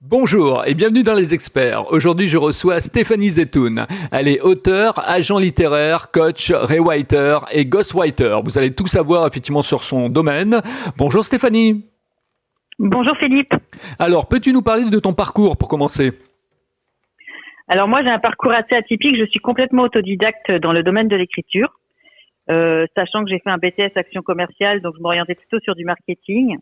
Bonjour et bienvenue dans Les Experts. Aujourd'hui, je reçois Stéphanie Zetoun. Elle est auteure, agent littéraire, coach, rewriter et ghostwriter. Vous allez tout savoir effectivement sur son domaine. Bonjour Stéphanie. Bonjour Philippe. Alors, peux-tu nous parler de ton parcours pour commencer ? Alors moi, j'ai un parcours assez atypique. Je suis complètement autodidacte dans le domaine de l'écriture, sachant que j'ai fait un BTS Action Commerciale, donc je m'orientais plutôt sur du marketing.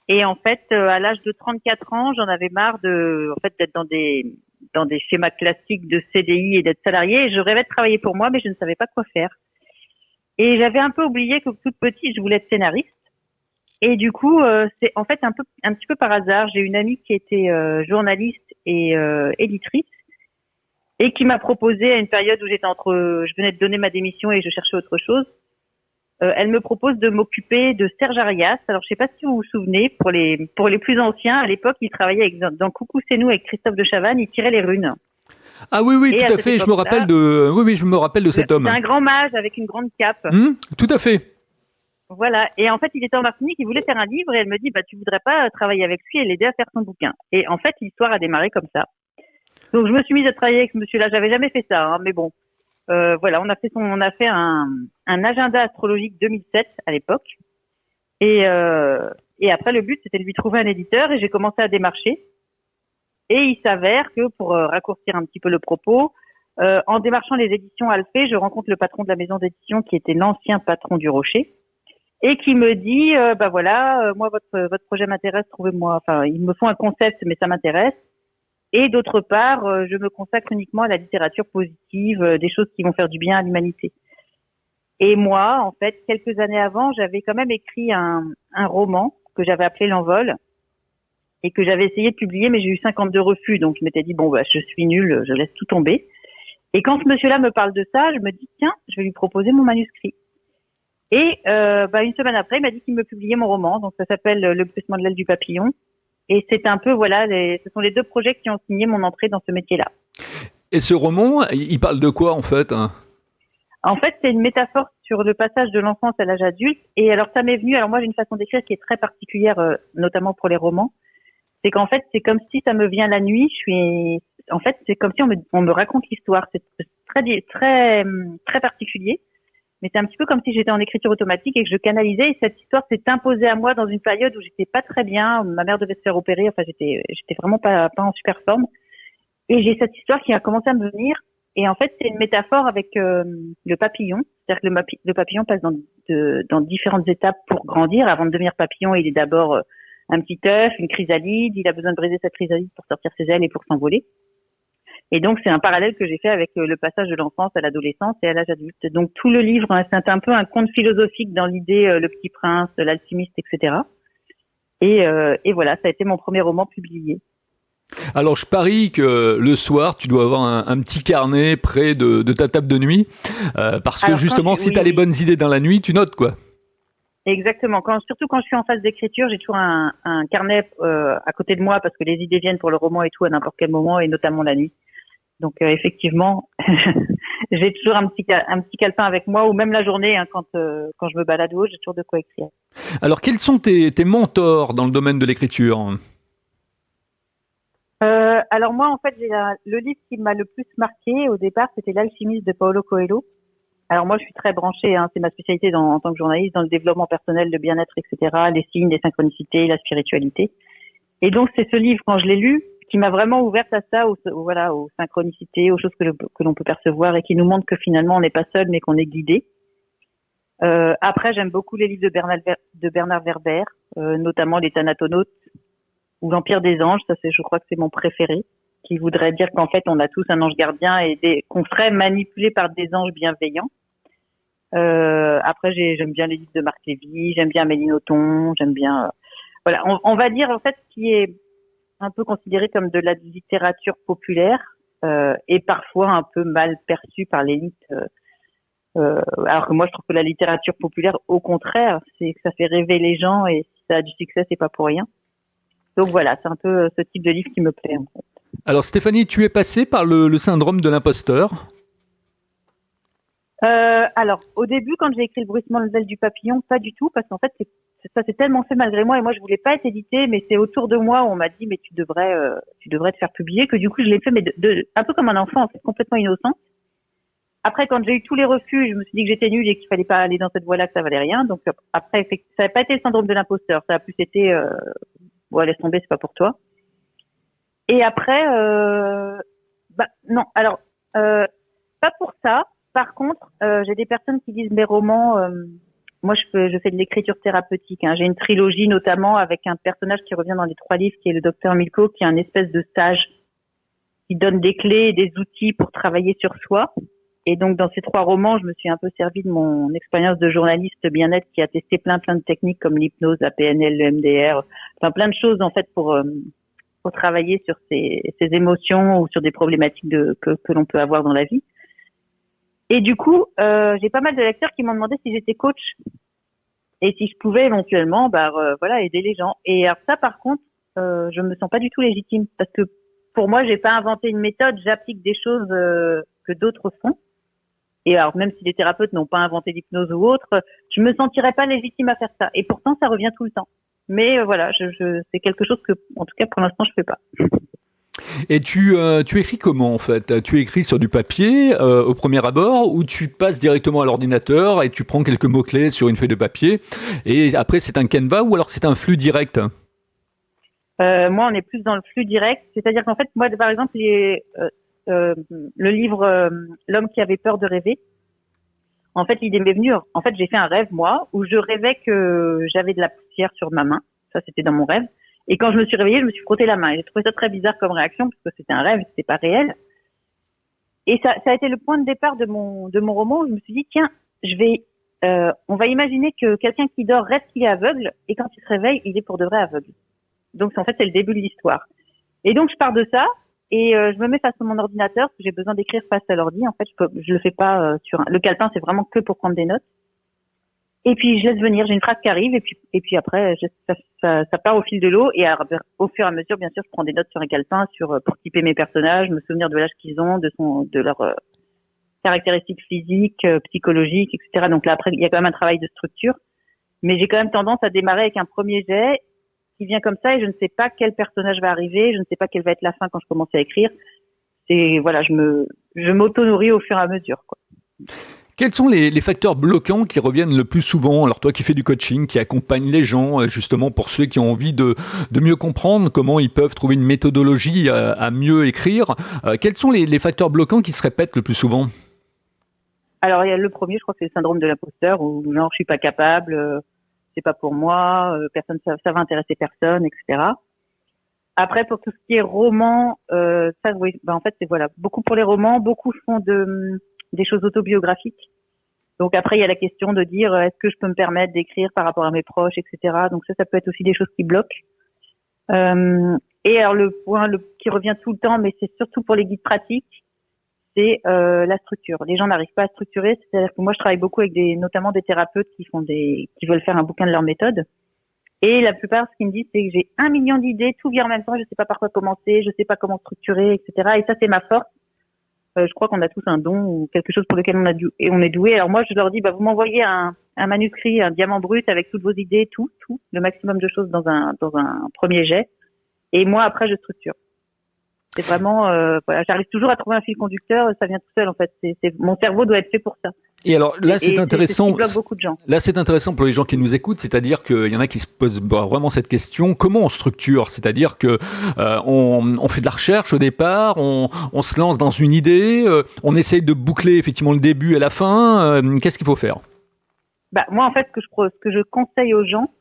Et en fait, à l'âge de 34 ans, j'en avais marre d'être dans des schémas classiques de CDI et d'être salarié. Et je rêvais de travailler pour moi, mais je ne savais pas quoi faire. Et j'avais un peu oublié que toute petite, je voulais être scénariste. Et du coup, c'est en fait un petit peu par hasard. J'ai une amie qui était journaliste et éditrice et qui m'a proposé à une période où je venais de donner ma démission et je cherchais autre chose. Elle me propose de m'occuper de Serge Arias. Alors, je sais pas si vous vous souvenez, pour les plus anciens, à l'époque, il travaillait dans Coucou c'est nous avec Christophe de Chavannes, il tirait les runes. Ah oui, Et tout à fait. Je me rappelle de cet homme. C'est un grand mage avec une grande cape. Tout à fait. Voilà. Et en fait, il était en Martinique, il voulait faire un livre et elle me dit, tu voudrais pas travailler avec lui et l'aider à faire son bouquin. Et en fait, l'histoire a démarré comme ça. Donc, je me suis mise à travailler avec ce monsieur-là. J'avais jamais fait ça, hein, mais bon. Voilà, on a fait un agenda astrologique 2007 à l'époque. Et après, le but, c'était de lui trouver un éditeur et j'ai commencé à démarcher. Et il s'avère que, pour raccourcir un petit peu le propos, en démarchant les éditions Alphée, je rencontre le patron de la maison d'édition qui était l'ancien patron du Rocher et qui me dit, moi, votre projet m'intéresse, trouvez-moi, ils me font un concept, mais ça m'intéresse. Et d'autre part, je me consacre uniquement à la littérature positive, des choses qui vont faire du bien à l'humanité. Et moi, en fait, quelques années avant, j'avais quand même écrit un roman que j'avais appelé L'Envol et que j'avais essayé de publier, mais j'ai eu 52 refus. Donc, je m'étais dit, je suis nulle, je laisse tout tomber. Et quand ce monsieur-là me parle de ça, je me dis, tiens, je vais lui proposer mon manuscrit. Et une semaine après, il m'a dit qu'il me publiait mon roman. Donc, ça s'appelle Le bruissement de l'aile du papillon. Et c'est un peu, ce sont les deux projets qui ont signé mon entrée dans ce métier-là. Et ce roman, il parle de quoi en fait ? En fait, c'est une métaphore sur le passage de l'enfance à l'âge adulte. Et alors, ça m'est venu. Alors moi, j'ai une façon d'écrire qui est très particulière, notamment pour les romans. C'est qu'en fait, c'est comme si ça me vient la nuit. C'est comme si on me raconte l'histoire. C'est très, très particulier. Mais c'est un petit peu comme si j'étais en écriture automatique et que je canalisais. Et cette histoire s'est imposée à moi dans une période où j'étais pas très bien. Ma mère devait se faire opérer. Enfin, j'étais vraiment pas en super forme. Et j'ai cette histoire qui a commencé à me venir. Et en fait, c'est une métaphore avec le papillon. C'est-à-dire que le papillon passe dans différentes étapes pour grandir. Avant de devenir papillon, il est d'abord un petit œuf, une chrysalide. Il a besoin de briser sa chrysalide pour sortir ses ailes et pour s'envoler. Et donc, c'est un parallèle que j'ai fait avec le passage de l'enfance à l'adolescence et à l'âge adulte. Donc, tout le livre, c'est un peu un conte philosophique dans l'idée Le Petit Prince, l'alchimiste, etc. Et voilà, ça a été mon premier roman publié. Alors, je parie que le soir, tu dois avoir un petit carnet près de ta table de nuit, parce que justement, si tu as les bonnes idées dans la nuit, tu notes, quoi. Exactement. Surtout quand je suis en phase d'écriture, j'ai toujours un carnet à côté de moi parce que les idées viennent pour le roman et tout à n'importe quel moment, et notamment la nuit. Donc effectivement, j'ai toujours un petit calepin avec moi, ou même la journée, quand je me balade au, j'ai toujours de quoi écrire. Alors, quels sont tes mentors dans le domaine de l'écriture ? Alors moi, en fait, le livre qui m'a le plus marqué au départ, c'était L'Alchimiste de Paulo Coelho. Alors moi, je suis très branchée, c'est ma spécialité en tant que journaliste, dans le développement personnel, le bien-être, etc., les signes, les synchronicités, la spiritualité. Et donc, c'est ce livre, quand je l'ai lu, qui m'a vraiment ouverte à ça, aux synchronicités, aux choses que l'on peut percevoir et qui nous montrent que finalement, on n'est pas seul, mais qu'on est guidé. Après, j'aime beaucoup les livres de Bernard Werber, notamment Les Thanatonautes ou L'Empire des anges. Ça, je crois que c'est mon préféré, qui voudrait dire qu'en fait, on a tous un ange gardien et qu'on serait manipulé par des anges bienveillants. Après, j'aime bien les livres de Marc Lévy, j'aime bien Amélie Nothomb, j'aime bien... voilà, on va dire en fait ce qui est un peu considéré comme de la littérature populaire et parfois un peu mal perçue par l'élite. Alors que moi, je trouve que la littérature populaire, au contraire, c'est que ça fait rêver les gens et si ça a du succès, c'est pas pour rien. Donc voilà, c'est un peu ce type de livre qui me plaît en fait. Alors Stéphanie, tu es passée par le syndrome de l'imposteur ? Alors, au début, quand j'ai écrit Le bruissement de l'aile du papillon, pas du tout, parce qu'en fait, ça s'est tellement fait malgré moi et moi je voulais pas être éditée, mais c'est autour de moi où on m'a dit mais tu devrais te faire publier, que du coup je l'ai fait, mais un peu comme un enfant, en fait, complètement innocent. Après, quand j'ai eu tous les refus, je me suis dit que j'étais nulle et qu'il fallait pas aller dans cette voie-là, que ça valait rien. Donc après, ça n'a pas été le syndrome de l'imposteur, ça a plus été bon, laisse tomber, c'est pas pour toi. Et après, non, alors pas pour ça. Par contre, j'ai des personnes qui disent mes romans. Moi, je fais de l'écriture thérapeutique. Hein. J'ai une trilogie notamment avec un personnage qui revient dans les 3 livres, qui est le docteur Milko, qui est un espèce de sage qui donne des clés et des outils pour travailler sur soi. Et donc, dans ces 3 romans, je me suis un peu servi de mon expérience de journaliste bien-être qui a testé plein de techniques comme l'hypnose, la PNL, le MDR, enfin plein de choses en fait pour travailler sur ces émotions ou sur des problématiques que l'on peut avoir dans la vie. Et du coup, j'ai pas mal de lecteurs qui m'ont demandé si j'étais coach et si je pouvais éventuellement, aider les gens. Et alors ça, par contre, je me sens pas du tout légitime parce que pour moi, j'ai pas inventé une méthode, j'applique des choses que d'autres font. Et alors, même si les thérapeutes n'ont pas inventé l'hypnose ou autre, je me sentirais pas légitime à faire ça. Et pourtant, ça revient tout le temps. Mais c'est quelque chose que, en tout cas, pour l'instant, je fais pas. Et tu écris comment en fait? Tu écris sur du papier au premier abord, ou tu passes directement à l'ordinateur et tu prends quelques mots-clés sur une feuille de papier et après c'est un Canva ou alors c'est un flux direct? Moi, on est plus dans le flux direct. C'est-à-dire qu'en fait, moi, par exemple, le livre L'homme qui avait peur de rêver, en fait, l'idée m'est venue. En fait, j'ai fait un rêve, moi, où je rêvais que j'avais de la poussière sur ma main. Ça, c'était dans mon rêve. Et quand je me suis réveillée, je me suis frotté la main. Et j'ai trouvé ça très bizarre comme réaction, parce que c'était un rêve, c'était pas réel. Et ça a été le point de départ de mon roman, où je me suis dit, tiens, on va imaginer que quelqu'un qui dort rêve qu'il est aveugle, et quand il se réveille, il est pour de vrai aveugle. Donc, en fait, c'est le début de l'histoire. Et donc, je pars de ça, et je me mets face à mon ordinateur, parce que j'ai besoin d'écrire face à l'ordi. En fait, je le fais pas le calepin, c'est vraiment que pour prendre des notes. Et puis, je laisse venir, j'ai une phrase qui arrive, et puis après, ça part au fil de l'eau, et au fur et à mesure, bien sûr, je prends des notes sur un calepin pour typer mes personnages, me souvenir de l'âge qu'ils ont, de leurs caractéristiques physiques, psychologiques, etc. Donc là, après, il y a quand même un travail de structure. Mais j'ai quand même tendance à démarrer avec un premier jet qui vient comme ça, et je ne sais pas quel personnage va arriver, je ne sais pas quelle va être la fin quand je commence à écrire. Je m'auto-nourris au fur et à mesure, quoi. Quels sont les facteurs bloquants qui reviennent le plus souvent? Alors toi qui fais du coaching, qui accompagne les gens, justement pour ceux qui ont envie de mieux comprendre comment ils peuvent trouver une méthodologie à mieux écrire, quels sont les facteurs bloquants qui se répètent le plus souvent? Alors il y a le premier, je crois que c'est le syndrome de l'imposteur, où genre je suis pas capable, c'est pas pour moi, personne, ça va intéresser personne, etc. Après, pour tout ce qui est roman, ça, oui, en fait, c'est voilà, beaucoup pour les romans, beaucoup font des choses autobiographiques. Donc après, il y a la question de dire est-ce que je peux me permettre d'écrire par rapport à mes proches, etc. Donc ça peut être aussi des choses qui bloquent. Et alors le point qui revient tout le temps, mais c'est surtout pour les guides pratiques, c'est la structure. Les gens n'arrivent pas à structurer. C'est-à-dire que moi, je travaille beaucoup avec notamment des thérapeutes qui veulent faire un bouquin de leur méthode. Et la plupart, ce qu'ils me disent, c'est que j'ai 1 million d'idées, tout vient en même temps, je sais pas par quoi commencer, je sais pas comment structurer, etc. Et ça, c'est ma force. Je crois qu'on a tous un don ou quelque chose pour lequel on est doué. Alors moi, je leur dis, vous m'envoyez un manuscrit, un diamant brut avec toutes vos idées, tout, le maximum de choses dans un premier jet. Et moi, après, je structure. C'est vraiment, j'arrive toujours à trouver un fil conducteur, ça vient tout seul, en fait. Mon cerveau doit être fait pour ça. Et alors là, c'est intéressant. C'est ce qui bloque beaucoup de gens. Là, c'est intéressant pour les gens qui nous écoutent, c'est-à-dire qu'il y en a qui se posent vraiment cette question: comment on structure? C'est-à-dire que on fait de la recherche au départ, on se lance dans une idée, on essaye de boucler effectivement le début et la fin. Qu'est-ce qu'il faut faire? Moi, en fait, ce que je conseille aux gens,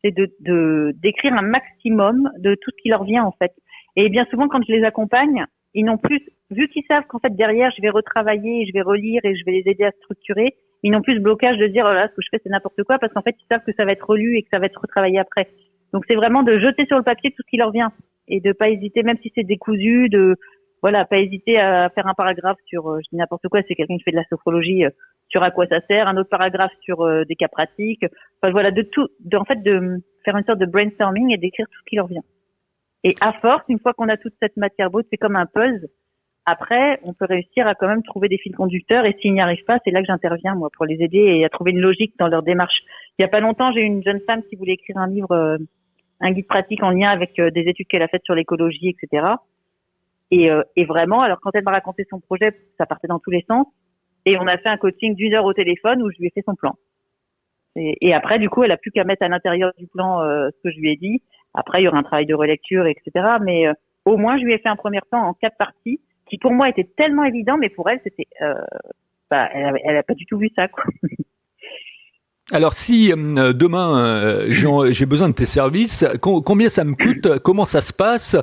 c'est d'écrire un maximum de tout ce qui leur vient, en fait. Et bien souvent, quand je les accompagne, ils n'ont plus, vu qu'ils savent qu'en fait derrière, je vais retravailler, je vais relire et je vais les aider à structurer, ils n'ont plus ce blocage de dire, oh là, ce que je fais, c'est n'importe quoi, parce qu'en fait, ils savent que ça va être relu et que ça va être retravaillé après. Donc, c'est vraiment de jeter sur le papier tout ce qui leur vient et de pas hésiter, même si c'est décousu, pas hésiter à faire un paragraphe sur, je dis n'importe quoi, c'est quelqu'un qui fait de la sophrologie, sur à quoi ça sert, un autre paragraphe sur des cas pratiques. Enfin, voilà, de faire une sorte de brainstorming et d'écrire tout ce qui leur vient. Et à force, une fois qu'on a toute cette matière brute, c'est comme un puzzle. après, on peut réussir à quand même trouver des fils conducteurs et s'ils n'y arrivent pas, c'est là que j'interviens, moi, pour les aider et à trouver une logique dans leur démarche. Il y a pas longtemps, j'ai eu une jeune femme qui voulait écrire un livre, un guide pratique en lien avec des études qu'elle a faites sur l'écologie, etc. Et vraiment, alors quand elle m'a raconté son projet, ça partait dans tous les sens. Et on a fait un coaching d'1 heure au téléphone où je lui ai fait son plan. Et après, du coup, elle a plus qu'à mettre à l'intérieur du plan ce que je lui ai dit. Après, il y aura un travail de relecture, etc. Mais au moins, je lui ai fait un premier plan en 4 parties, qui pour moi était tellement évident, mais pour elle, c'était, elle a pas du tout vu ça, quoi. Alors si demain j'ai besoin de tes services, combien ça me coûte, comment ça se passe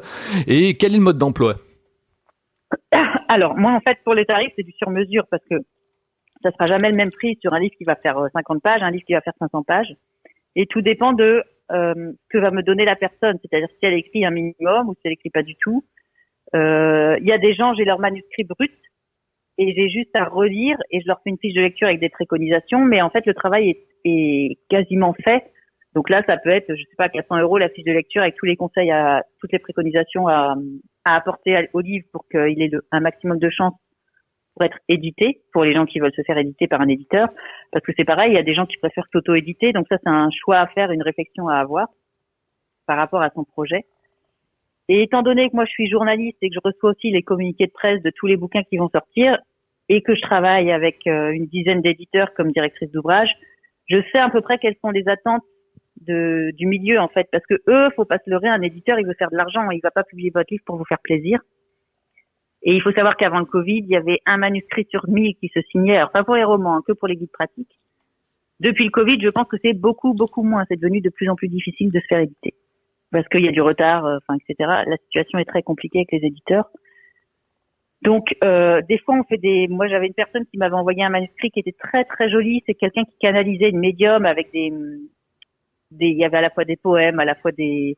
et quel est le mode d'emploi? Alors moi, en fait, pour les tarifs, c'est du sur-mesure parce que ça sera jamais le même prix sur un livre qui va faire 50 pages, un livre qui va faire 500 pages, et tout dépend de ce que va me donner la personne, c'est-à-dire si elle écrit un minimum ou si elle écrit pas du tout. Il y a des gens, j'ai leur manuscrit brut et j'ai juste à relire et je leur fais une fiche de lecture avec des préconisations, mais en fait le travail est quasiment fait. Donc là, ça peut être, je sais pas, 400 € la fiche de lecture avec tous les conseils, toutes les préconisations à apporter au livre pour qu'il ait un maximum de chances pour être édité, pour les gens qui veulent se faire éditer par un éditeur. Parce que c'est pareil, il y a des gens qui préfèrent s'auto-éditer, donc ça c'est un choix à faire, une réflexion à avoir par rapport à son projet. Et étant donné que moi je suis journaliste et que je reçois aussi les communiqués de presse de tous les bouquins qui vont sortir et que je travaille avec une dizaine d'éditeurs comme directrice d'ouvrage, je sais à peu près quelles sont les attentes du milieu en fait, parce que faut pas se leurrer, un éditeur il veut faire de l'argent, il va pas publier votre livre pour vous faire plaisir. Et il faut savoir qu'avant le Covid, il y avait un manuscrit sur 1000 qui se signait, alors pas pour les romans, que pour les guides pratiques. Depuis le Covid, je pense que c'est beaucoup moins, c'est devenu de plus en plus difficile de se faire éditer. Parce qu'il y a du retard, etc. La situation est très compliquée avec les éditeurs. Donc, des fois, moi, j'avais une personne qui m'avait envoyé un manuscrit qui était très, très joli. C'est quelqu'un qui canalisait une médium avec il y avait à la fois des poèmes, à la fois des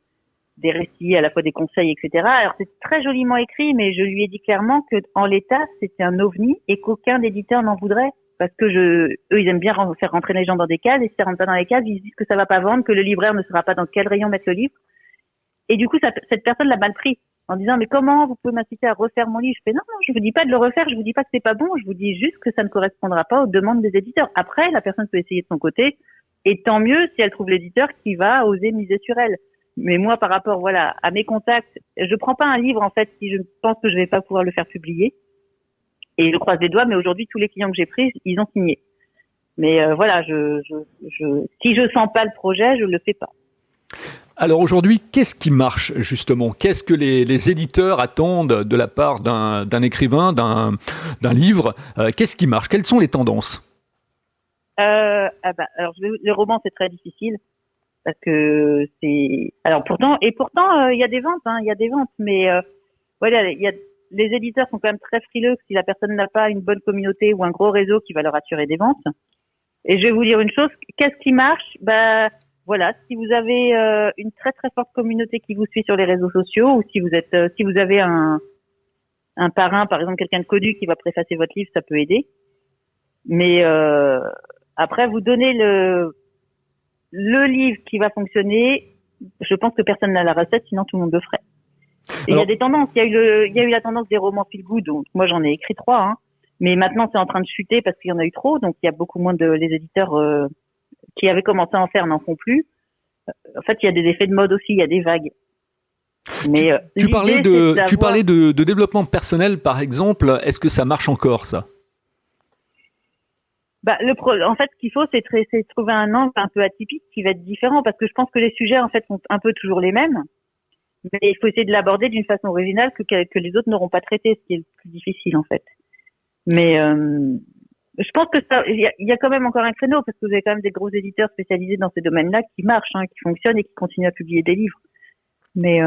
récits, à la fois des conseils, etc. Alors, c'est très joliment écrit, mais je lui ai dit clairement que, en l'état, c'était un ovni et qu'aucun éditeur n'en voudrait. Parce que eux, ils aiment bien faire rentrer les gens dans des cases et si ça rentre pas dans les cases, ils se disent que ça va pas vendre, que le libraire ne saura pas dans quel rayon mettre le livre. Et du coup, cette personne l'a mal pris en disant mais comment vous pouvez m'inciter à refaire mon livre? Je fais non, je vous dis pas de le refaire, je vous dis pas que c'est pas bon, je vous dis juste que ça ne correspondra pas aux demandes des éditeurs. Après, la personne peut essayer de son côté et tant mieux si elle trouve l'éditeur qui va oser miser sur elle. Mais moi, par rapport à mes contacts, je prends pas un livre en fait si je pense que je vais pas pouvoir le faire publier et je croise les doigts. Mais aujourd'hui, tous les clients que j'ai pris, ils ont signé. Mais si je sens pas le projet, je le fais pas. Alors aujourd'hui, qu'est-ce qui marche justement? Qu'est-ce que les éditeurs attendent de la part d'un écrivain, d'un livre? Qu'est-ce qui marche? Quelles sont les tendances? Alors le roman c'est très difficile parce que pourtant il y a des ventes, il y a des ventes, mais les éditeurs sont quand même très frileux si la personne n'a pas une bonne communauté ou un gros réseau qui va leur assurer des ventes. Et je vais vous dire une chose, qu'est-ce qui marche? Si vous avez une très très forte communauté qui vous suit sur les réseaux sociaux ou si vous avez un parrain, par exemple quelqu'un de connu qui va préfacer votre livre, ça peut aider. Mais après vous donnez le livre qui va fonctionner, je pense que personne n'a la recette, sinon tout le monde le ferait. Et il y a des tendances, il y a eu la tendance des romans feel good, donc moi j'en ai écrit 3 mais maintenant c'est en train de chuter parce qu'il y en a eu trop, donc il y a beaucoup moins les éditeurs qui avaient commencé à en faire n'en font plus. En fait, il y a des effets de mode aussi, il y a des vagues. Mais tu parlais de développement personnel, par exemple. Est-ce que ça marche encore, ça? En fait, ce qu'il faut, c'est trouver un angle un peu atypique qui va être différent, parce que je pense que les sujets, en fait, sont un peu toujours les mêmes. Mais il faut essayer de l'aborder d'une façon originale que les autres n'auront pas traité, ce qui est le plus difficile, en fait. Mais je pense que il y a quand même encore un créneau parce que vous avez quand même des gros éditeurs spécialisés dans ces domaines-là qui marchent, qui fonctionnent et qui continuent à publier des livres. Mais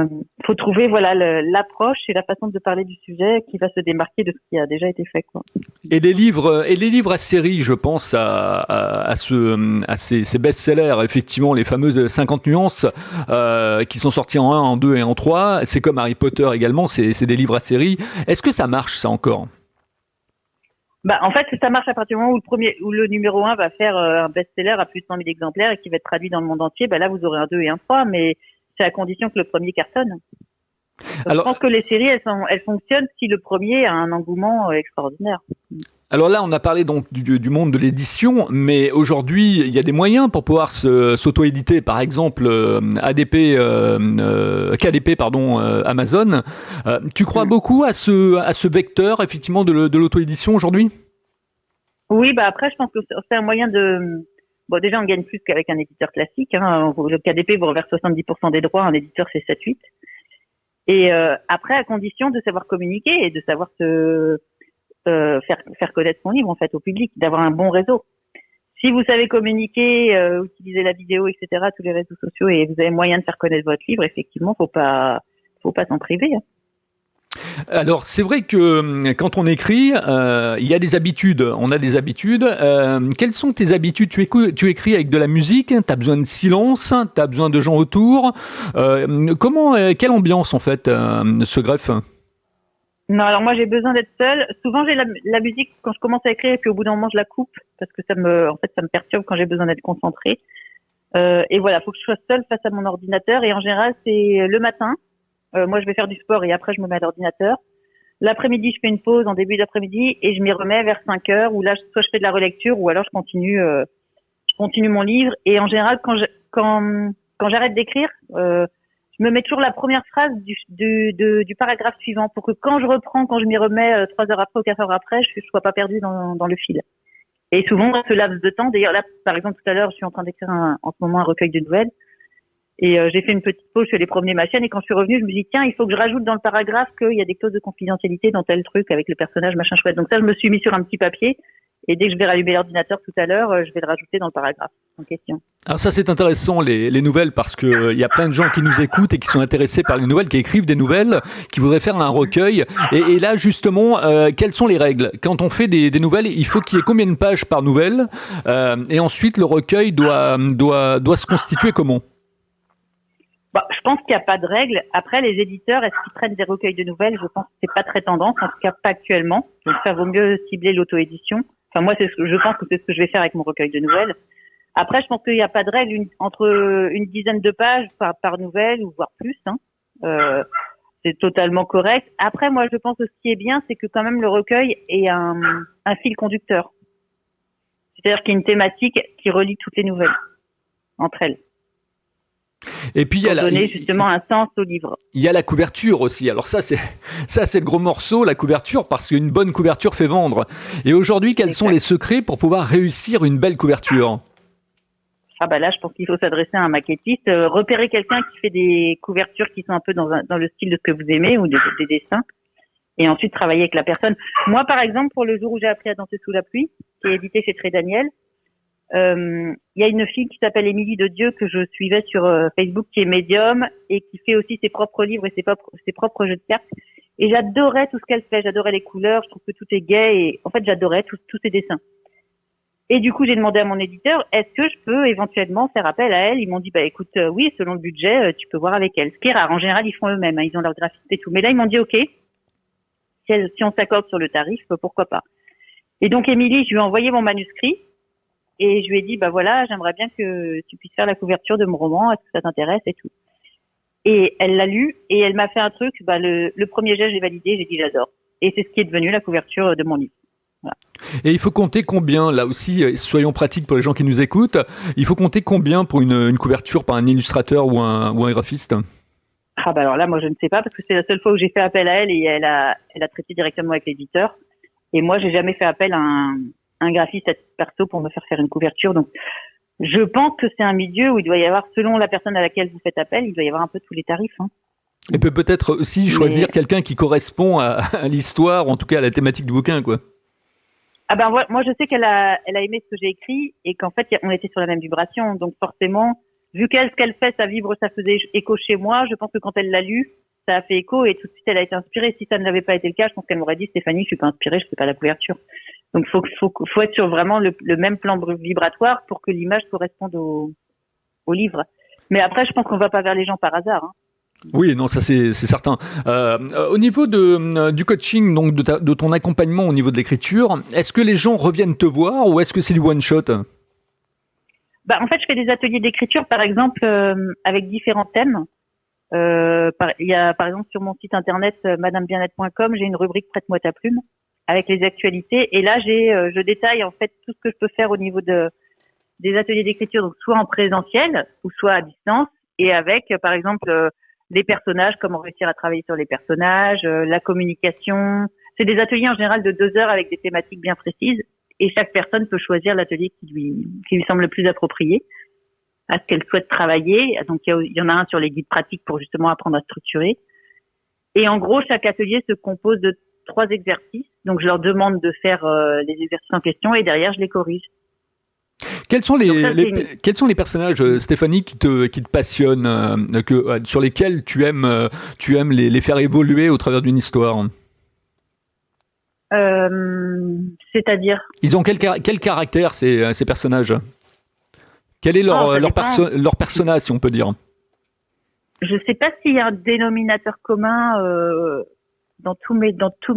faut trouver l'approche et la façon de parler du sujet qui va se démarquer de ce qui a déjà été fait, quoi. Et les livres à série, je pense à ces best-sellers, effectivement, les fameuses 50 nuances qui sont sortis en 1, en 2 et en 3. C'est comme Harry Potter également, c'est des livres à série. Est-ce que ça marche, ça, encore? En fait, ça marche à partir du moment où le numéro 1 va faire un best-seller à plus de 100 000 exemplaires et qui va être traduit dans le monde entier. Là, vous aurez un 2 et un 3, mais c'est à condition que le premier cartonne. Je pense que les séries, elles fonctionnent si le premier a un engouement extraordinaire. Alors là, on a parlé donc du monde de l'édition, mais aujourd'hui, il y a des moyens pour pouvoir s'auto-éditer. Par exemple, KDP, Amazon. Tu crois beaucoup à ce vecteur, effectivement, de l'auto-édition aujourd'hui? Oui, après, je pense que c'est un moyen de... Bon, déjà, on gagne plus qu'avec un éditeur classique. Le KDP vous reverse 70% des droits, un éditeur, c'est 7-8. Et après, à condition de savoir communiquer et de savoir faire connaître son livre en fait au public, d'avoir un bon réseau. Si vous savez communiquer, utiliser la vidéo, etc., tous les réseaux sociaux, et vous avez moyen de faire connaître votre livre, effectivement, faut pas s'en priver. Alors, c'est vrai que quand on écrit, il y a des habitudes. On a des habitudes. Quelles sont tes habitudes? Tu écris avec de la musique, tu as besoin de silence, tu as besoin de gens autour. Quelle ambiance, en fait, se greffe? Non, alors moi, j'ai besoin d'être seule. Souvent, j'ai la musique quand je commence à écrire, et puis au bout d'un moment, je la coupe, parce que ça me perturbe quand j'ai besoin d'être concentrée. Et voilà, faut que je sois seule face à mon ordinateur. Et en général, c'est le matin. Moi, je vais faire du sport et après, je me mets à l'ordinateur. L'après-midi, je fais une pause en début d'après-midi et je m'y remets vers 5 heures où là, soit je fais de la relecture ou alors je continue mon livre. Et en général, quand j'arrête d'écrire, je me mets toujours la première phrase du paragraphe suivant pour que quand je reprends, quand je m'y remets 3 heures après ou 4 heures après, je sois pas perdue dans le fil. Et souvent, ce laps de temps, d'ailleurs là, par exemple, tout à l'heure, je suis en train d'écrire en ce moment un recueil de nouvelles. Et j'ai fait une petite pause chez les premiers machines et quand je suis revenue, je me dis tiens, il faut que je rajoute dans le paragraphe qu'il y a des clauses de confidentialité dans tel truc avec le personnage machin chouette. Donc ça, je me suis mis sur un petit papier et dès que je vais rallumer l'ordinateur tout à l'heure, je vais le rajouter dans le paragraphe en question. Alors ça, c'est intéressant les nouvelles parce que il y a plein de gens qui nous écoutent et qui sont intéressés par les nouvelles, qui écrivent des nouvelles, qui voudraient faire un recueil. Et là, justement, quelles sont les règles? Quand on fait des nouvelles, il faut qu'il y ait combien de pages par nouvelle? Et ensuite, le recueil doit se constituer comment? Je pense qu'il n'y a pas de règle. Après, les éditeurs, est-ce qu'ils prennent des recueils de nouvelles? Je pense que c'est pas très tendance, en tout cas pas actuellement. Donc, ça vaut mieux cibler l'auto-édition. Enfin, moi, je pense que c'est ce que je vais faire avec mon recueil de nouvelles. Après, je pense qu'il n'y a pas de règle entre une dizaine de pages par nouvelle ou voire plus. C'est totalement correct. Après, moi, je pense que ce qui est bien, c'est que quand même le recueil ait un fil conducteur. C'est-à-dire qu'il y a une thématique qui relie toutes les nouvelles entre elles. Et puis il y a donner justement un sens au livre. Il y a la couverture aussi. Alors ça c'est le gros morceau, la couverture, parce qu'une bonne couverture fait vendre. Et aujourd'hui, quels sont les secrets pour pouvoir réussir une belle couverture? Là, je pense qu'il faut s'adresser à un maquettiste, repérer quelqu'un qui fait des couvertures qui sont un peu dans le style de ce que vous aimez ou des dessins, et ensuite travailler avec la personne. Moi, par exemple, pour le jour où j'ai appris à danser sous la pluie, qui est édité chez Très Daniel. Il y a une fille qui s'appelle Émilie de Dieu que je suivais sur Facebook qui est médium et qui fait aussi ses propres livres et ses propres jeux de cartes et j'adorais tout ce qu'elle fait, j'adorais les couleurs, je trouve que tout est gai et en fait j'adorais tous ses dessins et du coup j'ai demandé à mon éditeur est-ce que je peux éventuellement faire appel à elle. Ils m'ont dit écoute oui selon le budget tu peux voir avec elle, ce qui est rare, en général ils font eux-mêmes, ils ont leur graphiste et tout, mais là ils m'ont dit ok si on s'accorde sur le tarif pourquoi pas. Et donc Émilie, je lui ai envoyé mon manuscrit. Et je lui ai dit, voilà, j'aimerais bien que tu puisses faire la couverture de mon roman, est-ce que ça t'intéresse et tout. Et elle l'a lu et elle m'a fait un truc, le premier jet, j'ai validé, j'ai dit j'adore. Et c'est ce qui est devenu la couverture de mon livre. Voilà. Et il faut compter combien, là aussi, soyons pratiques pour les gens qui nous écoutent, il faut compter combien pour une couverture par un illustrateur ou un graphiste? Alors là, moi je ne sais pas parce que c'est la seule fois où j'ai fait appel à elle et elle a traité directement avec l'éditeur. Et moi, j'ai jamais fait appel à un graphiste à titre perso pour me faire une couverture. Donc, je pense que c'est un milieu où il doit y avoir, selon la personne à laquelle vous faites appel, il doit y avoir un peu tous les tarifs. Et peut-être aussi choisir quelqu'un qui correspond à l'histoire, ou en tout cas à la thématique du bouquin, quoi. Moi, je sais qu'elle a aimé ce que j'ai écrit et qu'en fait, on était sur la même vibration. Donc, forcément, vu ce qu'elle fait, ça faisait écho chez moi. Je pense que quand elle l'a lu, ça a fait écho et tout de suite, elle a été inspirée. Si ça ne l'avait pas été le cas, je pense qu'elle m'aurait dit, Stéphanie, je suis pas inspirée, je fais pas la couverture. Donc, faut être sur vraiment le même plan vibratoire pour que l'image corresponde au livre. Mais après, je pense qu'on va pas vers les gens par hasard. Oui, non, ça c'est certain. Au niveau du coaching, donc de ton accompagnement au niveau de l'écriture, est-ce que les gens reviennent te voir ou est-ce que c'est du one shot? En fait, je fais des ateliers d'écriture, par exemple, avec différents thèmes. Il y a par exemple sur mon site internet madamebienet.com, j'ai une rubrique Prête-moi ta plume avec les actualités. Et là, je détaille en fait tout ce que je peux faire au niveau des ateliers d'écriture, donc soit en présentiel ou soit à distance, et avec par exemple les personnages, comment réussir à travailler sur les personnages, la communication. C'est des ateliers en général de 2 heures avec des thématiques bien précises, et chaque personne peut choisir l'atelier qui lui semble le plus approprié à ce qu'elle souhaite travailler. Donc il y en a un sur les guides pratiques pour justement apprendre à structurer. Et en gros, chaque atelier se compose de 3 exercices. Donc je leur demande de faire les exercices en question et derrière je les corrige. Quels sont les personnages, Stéphanie, qui te passionnent, sur lesquels tu aimes les faire évoluer au travers d'une histoire? C'est-à-dire? Ils ont quel caractère, ces personnages? Quel est leur persona, si on peut dire? Je sais pas s'il y a un dénominateur commun dans tous mes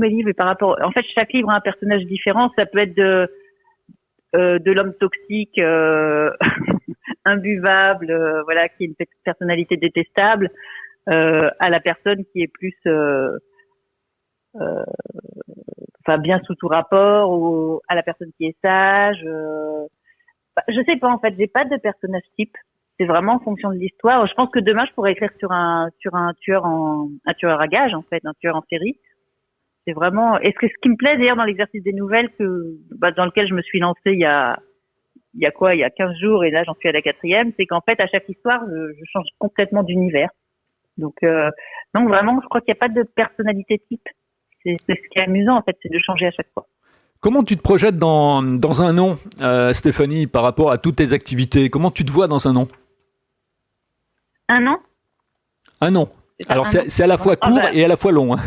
livres, et par rapport. En fait, chaque livre a un personnage différent. Ça peut être de l'homme toxique, imbuvable, voilà, qui a une personnalité détestable, à la personne qui est plus, bien sous tout rapport, ou à la personne qui est sage. Je sais pas, en fait, j'ai pas de personnage type. C'est vraiment en fonction de l'histoire. Je pense que demain, je pourrais écrire sur un tueur à gages, en fait, un tueur en série. C'est vraiment, ce qui me plaît d'ailleurs dans l'exercice des nouvelles dans lequel je me suis lancée il y a 15 jours, et là j'en suis à la 4e, c'est qu'en fait à chaque histoire je change complètement d'univers. Donc vraiment, je crois qu'il n'y a pas de personnalité type. C'est ce qui est amusant en fait, c'est de changer à chaque fois. Comment tu te projettes dans un an, Stéphanie, par rapport à toutes tes activités? Comment tu te vois dans un an? Un an? Un an. Alors c'est à la fois court et à la fois long. Hein.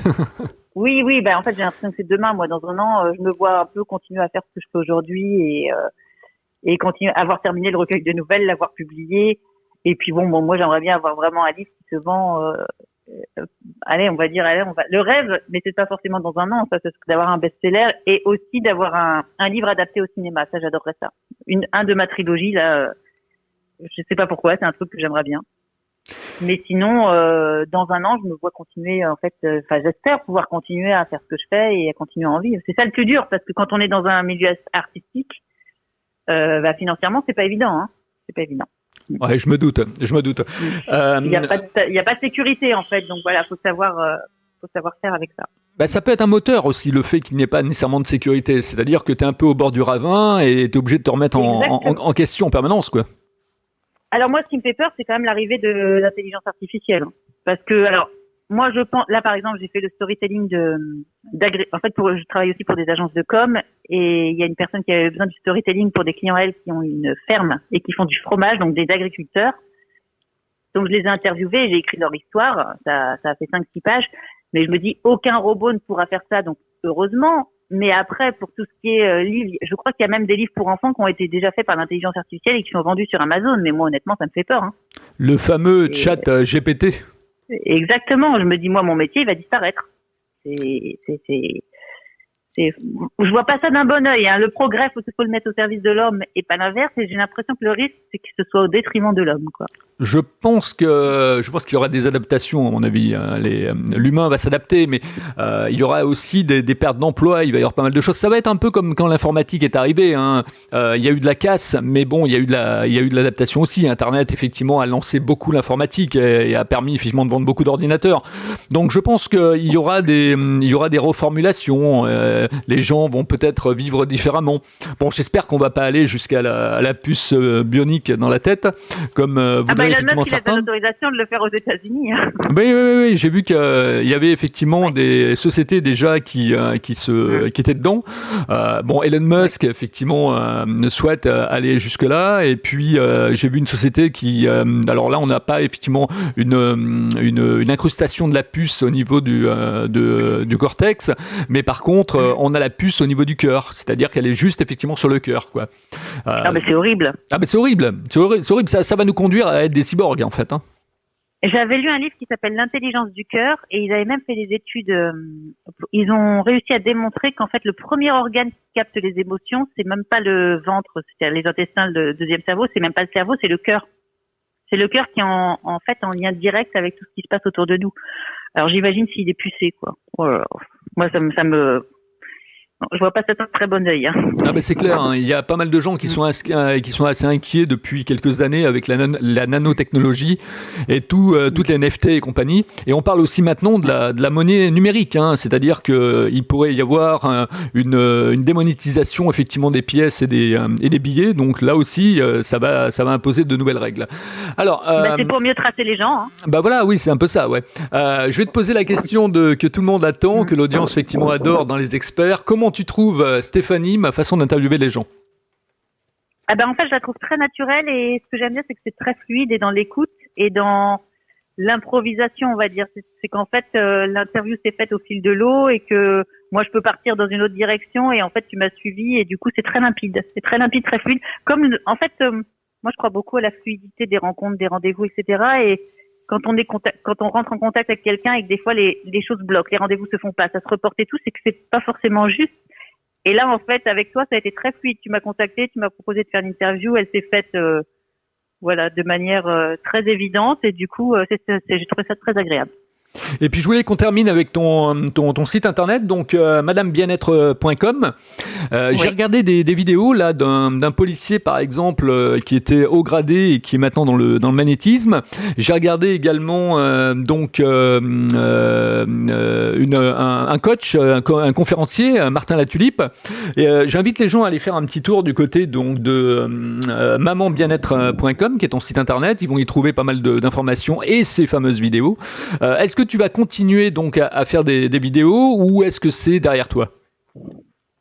Oui, en fait j'ai l'impression que c'est demain. Moi, dans un an, je me vois un peu continuer à faire ce que je fais aujourd'hui et continuer à avoir terminé le recueil de nouvelles, l'avoir publié. Et puis moi j'aimerais bien avoir vraiment un livre qui se vend. On va le rêve, mais c'est pas forcément dans un an. Ça, c'est d'avoir un best-seller et aussi d'avoir un livre adapté au cinéma. Ça, j'adorerais ça. Un de ma trilogie là. Je sais pas pourquoi, c'est un truc que j'aimerais bien. Mais sinon, dans un an, je me vois continuer, en fait, j'espère pouvoir continuer à faire ce que je fais et à continuer à en vivre. C'est ça le plus dur, parce que quand on est dans un milieu artistique, financièrement, c'est pas évident, hein. C'est pas évident. Ouais, je me doute. Il y a pas de sécurité, en fait. Donc voilà, faut savoir faire avec ça. Ça peut être un moteur aussi, le fait qu'il n'y ait pas nécessairement de sécurité. C'est-à-dire que tu es un peu au bord du ravin et tu es obligé de te remettre en question en permanence, quoi. Alors moi, ce qui me fait peur, c'est quand même l'arrivée de l'intelligence artificielle. Parce que, moi, je pense, là, par exemple, j'ai fait le storytelling en fait, je travaille aussi pour des agences de com, et il y a une personne qui avait besoin du storytelling pour des clients, elles, qui ont une ferme et qui font du fromage, donc des agriculteurs. Donc, je les ai interviewés et j'ai écrit leur histoire. Ça a fait 5-6 pages. Mais je me dis, aucun robot ne pourra faire ça, donc heureusement. Mais après, pour tout ce qui est livres, je crois qu'il y a même des livres pour enfants qui ont été déjà faits par l'intelligence artificielle et qui sont vendus sur Amazon. Mais moi, honnêtement, ça me fait peur. Hein. Le fameux chat GPT. Exactement. Je me dis, moi, mon métier, il va disparaître. Je vois pas ça d'un bon œil. Hein. Le progrès, faut le mettre au service de l'homme et pas l'inverse. Et j'ai l'impression que le risque, c'est que ce soit au détriment de l'homme, quoi. Je pense qu'il y aura des adaptations, à mon avis. L'humain va s'adapter, mais il y aura aussi des pertes d'emploi. Il va y avoir pas mal de choses. Ça va être un peu comme quand l'informatique est arrivée. Hein. Il y a eu de la casse, mais bon, il y a eu de l'adaptation aussi. Internet, effectivement, a lancé beaucoup l'informatique et a permis effectivement de vendre beaucoup d'ordinateurs. Donc, je pense qu'il y aura des reformulations. Les gens vont peut-être vivre différemment. Bon, j'espère qu'on va pas aller jusqu'à la puce bionique dans la tête, comme voudraient effectivement certains. Il a l'autorisation de le faire aux États-Unis. Hein. Oui, j'ai vu qu'il y avait effectivement des sociétés déjà qui étaient dedans. Elon Musk effectivement souhaite aller jusque là, et puis j'ai vu une société qui, alors là on n'a pas effectivement une incrustation de la puce au niveau du cortex, mais par contre on a la puce au niveau du cœur, c'est-à-dire qu'elle est juste effectivement sur le cœur, quoi. Mais c'est horrible. C'est horrible. Ça va nous conduire à être des cyborgs, en fait. Hein. J'avais lu un livre qui s'appelle L'intelligence du cœur, et ils avaient même fait des études. Ils ont réussi à démontrer qu'en fait le premier organe qui capte les émotions, c'est même pas le ventre, c'est-à-dire les intestins, le deuxième cerveau, c'est même pas le cerveau, c'est le cœur. C'est le cœur qui est en fait en lien direct avec tout ce qui se passe autour de nous. Alors j'imagine s'il est pucé, quoi. Oh là là. Moi, ça me... Non, je vois pas ça d'un très bon œil. Hein. Ah ben c'est clair, hein. Il y a pas mal de gens qui sont assez inquiets depuis quelques années avec la nanotechnologie et toutes les NFT et compagnie. Et on parle aussi maintenant de la monnaie numérique, hein. C'est-à-dire que il pourrait y avoir une démonétisation effectivement des pièces et des billets. Donc là aussi, ça va imposer de nouvelles règles. Alors, c'est pour mieux tracer les gens. Hein. Bah voilà, oui, c'est un peu ça, ouais. Je vais te poser la question que tout le monde attend, que l'audience effectivement adore dans les experts. Comment tu trouves, Stéphanie, ma façon d'interviewer les gens? Ah ben en fait, je la trouve très naturelle et ce que j'aime bien, c'est que c'est très fluide et dans l'écoute et dans l'improvisation, on va dire. C'est qu'en fait, l'interview s'est faite au fil de l'eau et que moi, je peux partir dans une autre direction et en fait, tu m'as suivi et du coup, c'est très limpide. C'est très limpide, très fluide. Comme, en fait, moi, je crois beaucoup à la fluidité des rencontres, des rendez-vous, etc. Et quand on rentre en contact avec quelqu'un et que des fois, les choses bloquent, les rendez-vous se font pas, ça se reporte et tout, c'est que c'est pas forcément juste. Et là, en fait, avec toi, ça a été très fluide. Tu m'as contacté, tu m'as proposé de faire une interview. Elle s'est faite, de manière très évidente. Et du coup, j'ai trouvé ça très agréable. Et puis je voulais qu'on termine avec ton site internet, donc madamebienetre.com. Oui. J'ai regardé des vidéos là d'un policier par exemple qui était haut gradé et qui est maintenant dans le magnétisme. J'ai regardé également un coach, un conférencier, Martin Latulipe. Et j'invite les gens à aller faire un petit tour du côté donc de mamanbienetre.com qui est ton site internet. Ils vont y trouver pas mal d'informations et ces fameuses vidéos. Est-ce que tu vas continuer donc à faire des vidéos ou est-ce que c'est derrière toi?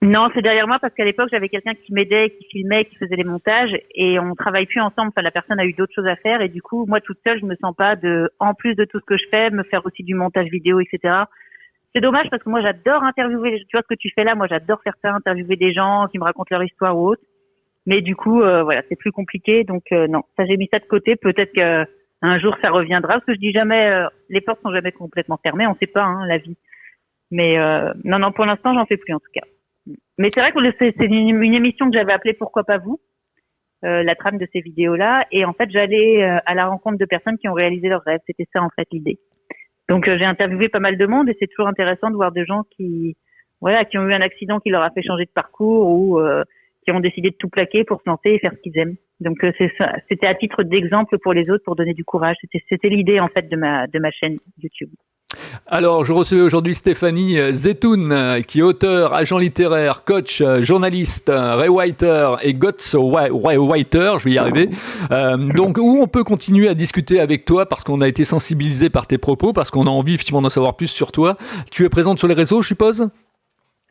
Non, c'est derrière moi parce qu'à l'époque, j'avais quelqu'un qui m'aidait, qui filmait, qui faisait les montages et on travaille plus ensemble. Enfin, la personne a eu d'autres choses à faire et du coup, moi toute seule, je me sens pas en plus de tout ce que je fais, me faire aussi du montage vidéo, etc. C'est dommage parce que moi, j'adore interviewer. Tu vois ce que tu fais là, moi, j'adore faire ça, interviewer des gens qui me racontent leur histoire ou autre. Mais du coup, c'est plus compliqué. Donc non, ça j'ai mis ça de côté. Peut-être que un jour, ça reviendra, parce que je dis jamais, les portes sont jamais complètement fermées, on sait pas, hein, la vie. Mais non, pour l'instant, j'en fais plus en tout cas. Mais c'est vrai que c'est une émission que j'avais appelée Pourquoi pas vous, la trame de ces vidéos-là, et en fait, j'allais à la rencontre de personnes qui ont réalisé leurs rêves. C'était ça en fait l'idée. Donc j'ai interviewé pas mal de monde, et c'est toujours intéressant de voir des gens qui ont eu un accident qui leur a fait changer de parcours ou qui ont décidé de tout plaquer pour se lancer et faire ce qu'ils aiment. Donc c'est ça. C'était à titre d'exemple pour les autres, pour donner du courage. C'était l'idée en fait de ma chaîne YouTube. Alors, je recevais aujourd'hui Stéphanie Zetoun, qui est auteur, agent littéraire, coach, journaliste, rewriter et ghostwriter, je vais y arriver. Donc, où on peut continuer à discuter avec toi parce qu'on a été sensibilisé par tes propos, parce qu'on a envie effectivement d'en savoir plus sur toi. Tu es présente sur les réseaux, je suppose?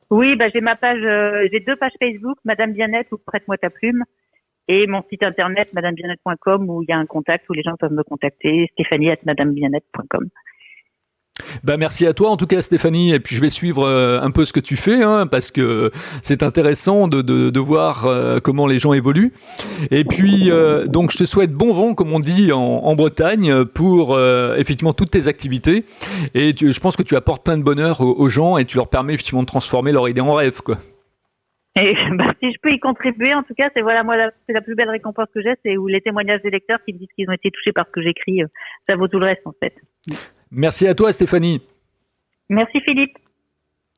Oui, j'ai ma page, j'ai 2 pages Facebook, Madame Bien-être ou Prête-moi ta plume, et mon site internet madamebienetre.com où il y a un contact où les gens peuvent me contacter, Stéphanie@madamebienetre.com. Merci à toi en tout cas Stéphanie, et puis je vais suivre un peu ce que tu fais, hein, parce que c'est intéressant de voir comment les gens évoluent. Et puis donc je te souhaite bon vent comme on dit en Bretagne pour effectivement toutes tes activités, et je pense que tu apportes plein de bonheur aux gens et tu leur permets effectivement de transformer leur idée en rêve, quoi. Et si je peux y contribuer, en tout cas, c'est la plus belle récompense que j'ai, c'est où les témoignages des lecteurs qui me disent qu'ils ont été touchés par ce que j'écris, ça vaut tout le reste en fait. Merci à toi Stéphanie. Merci Philippe.